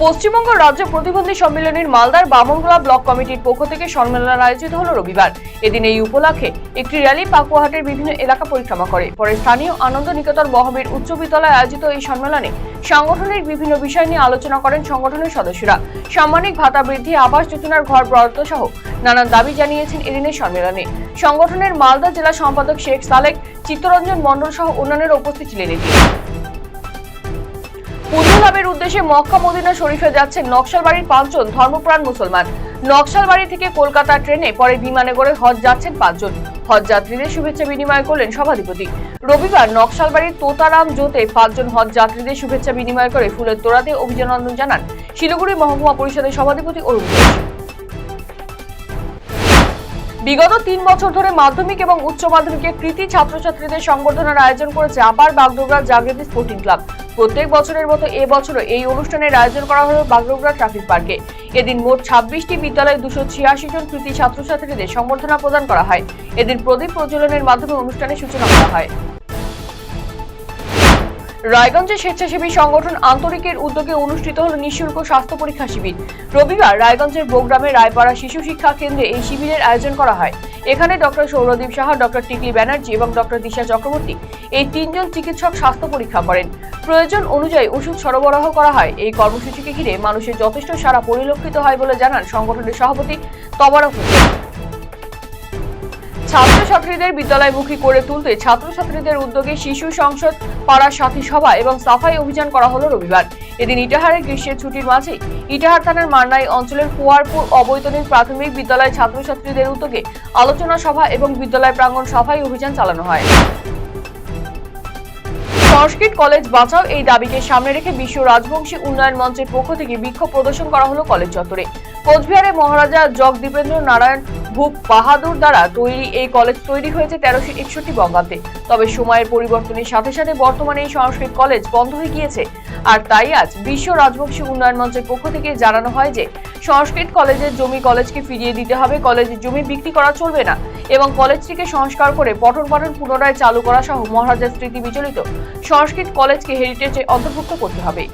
পশ্চিমবঙ্গ রাজ্য প্রতিবন্ধী সম্মেলনের মালদার বামনগোলা ব্লক কমিটির পক্ষ থেকে সম্মেলন আয়োজিত হল রবিবার। এদিন এই উপলক্ষে একটি র্যালি পাকুয়াহাটের বিভিন্ন এলাকা পরিক্রমা করে। পরে স্থানীয় আনন্দ নিকেতন মহাবীর উচ্চ বিদ্যালয়ে আয়োজিত এই সম্মেলনে সংগঠনের বিভিন্ন বিষয় নিয়ে আলোচনা করেন সংগঠনের সদস্যরা। সাম্মানিক ভাতা বৃদ্ধি, আবাস যোজনার ঘর বরাদ্দ সহ নানান দাবি জানিয়েছেন এদিনের সম্মেলনে। সংগঠনের মালদা জেলা সম্পাদক শেখ সালেক, চিত্তরঞ্জন মণ্ডল সহ অন্যান্যরা উপস্থিত ছিলেন। পুণ্য লাভের উদ্দেশ্যে মক্কা মদিনা শরীফে যাচ্ছেন নকশালবাড়ির 5 জন ধর্মপ্রাণ মুসলমান। নকশালবাড়ি থেকে কলকাতা ট্রেনে, পরে বিমানে করে হজ যাচ্ছেন 5 জন। হজ যাত্রীদের শুভেচ্ছা বিনিময় করলেন সভাধিপতি। রবিবার নকশালবাড়ির তোতারাম জোতে 5 জন হজ যাত্রীদের শুভেচ্ছা বিনিময় করে ফুলের তোড়া দিয়ে অভিনন্দন জানান শিলিগুড়ি মহকুমা পরিষদের সভাধিপতি অরুণ ঘোষ। বিগত 3 বছর ধরে মাধ্যমিক এবং উচ্চ মাধ্যমিকে কৃতি ছাত্রছাত্রীদের সংবর্ধনার আয়োজন করেছে আপার বাগডোগরা জাগৃতি স্পোর্টিং ক্লাব। প্রত্যেক বছরের মতো এবছরও এই অনুষ্ঠানের আয়োজন করা হলো বাগডোগরা ট্রাফিক পার্কে। এদিন মোট 26টি বিদ্যালয়ে 286 জন কৃতি ছাত্রছাত্রীদের সংবর্ধনা প্রদান করা হয়। এদিন প্রদীপ প্রজ্বলনের মাধ্যমে অনুষ্ঠানের সূচনা করা হয়। রায়গঞ্জে স্বেচ্ছাসেবী সংগঠন আন্তরিকের উদ্যোগে অনুষ্ঠিত হল নিঃশুল্ক স্বাস্থ্য পরীক্ষা শিবির। রবিবার রায়গঞ্জের বোগ্রামে রায়পাড়া শিশু শিক্ষা কেন্দ্রে এই শিবিরের আয়োজন করা হয়। এখানে ডক্টর সৌরদীপ সাহা, ডক্টর টিকলি ব্যানার্জি এবং ডক্টর দিশা চক্রবর্তী এই 3 জন চিকিৎসক স্বাস্থ্য পরীক্ষা করেন। প্রয়োজন অনুযায়ী ওষুধ সরবরাহ করা হয়। এই কর্মসূচিকে ঘিরে মানুষের যথেষ্ট সাড়া পরিলক্ষিত হয় বলে জানান সংগঠনের সভাপতি তবারক হোসেন। ছাত্রছাত্রীদের বিদ্যালয়মুখী করে তুলতে ছাত্রছাত্রীদের উদ্যোগে শিশু সংসদ, পাড়া সাথী সভা এবং সাফাই অভিযান করা হলো রবিবার। এদিন ইটাহারের গ্রীষ্মের ছুটির মাঝে ইটাহার থানার মান্নাই অঞ্চলের কুয়ারপুর অবৈতনিক প্রাথমিক বিদ্যালয় ছাত্রছাত্রীদের উদ্যোগে আলোচনা সভা এবং বিদ্যালয় প্রাঙ্গণ সাফাই অভিযান চালানো হয়। সংস্কৃত কলেজ বাঁচাও এই দাবিকে সামনে রেখে বিশ্ব রাজবংশী উন্নয়ন মঞ্চের পক্ষ থেকে বিক্ষোভ প্রদর্শন করা হলো কলেজ চত্বরে। কোচবিহারে মহারাজা জগদীপেন্দ্র নারায়ণ ভূপ বাহাদুর দ্বারা তৈরি এই কলেজ তৈরি হয়েছে 1361 বঙ্গাব্দে। তবে সময়ের পরিবর্তনের সাথে সাথে বর্তমানে এই সংস্কৃত কলেজ বন্ধ হয়ে গিয়েছে। আর তাই আজ বিশ্ব রাজবংশী উন্নয়ন মঞ্চের পক্ষ থেকে জানানো হয় যে সংস্কৃত কলেজের জমি কলেজকে ফিরিয়ে দিতে হবে, কলেজের জমি বিক্রি করা চলবে না এবং কলেজটিকে সংস্কার করে পঠন পাঠন পুনরায় চালু করা সহ মহারাজার স্মৃতি বিচলিত সংস্কৃত কলেজকে হেরিটেজে অন্তর্ভুক্ত করতে হবে।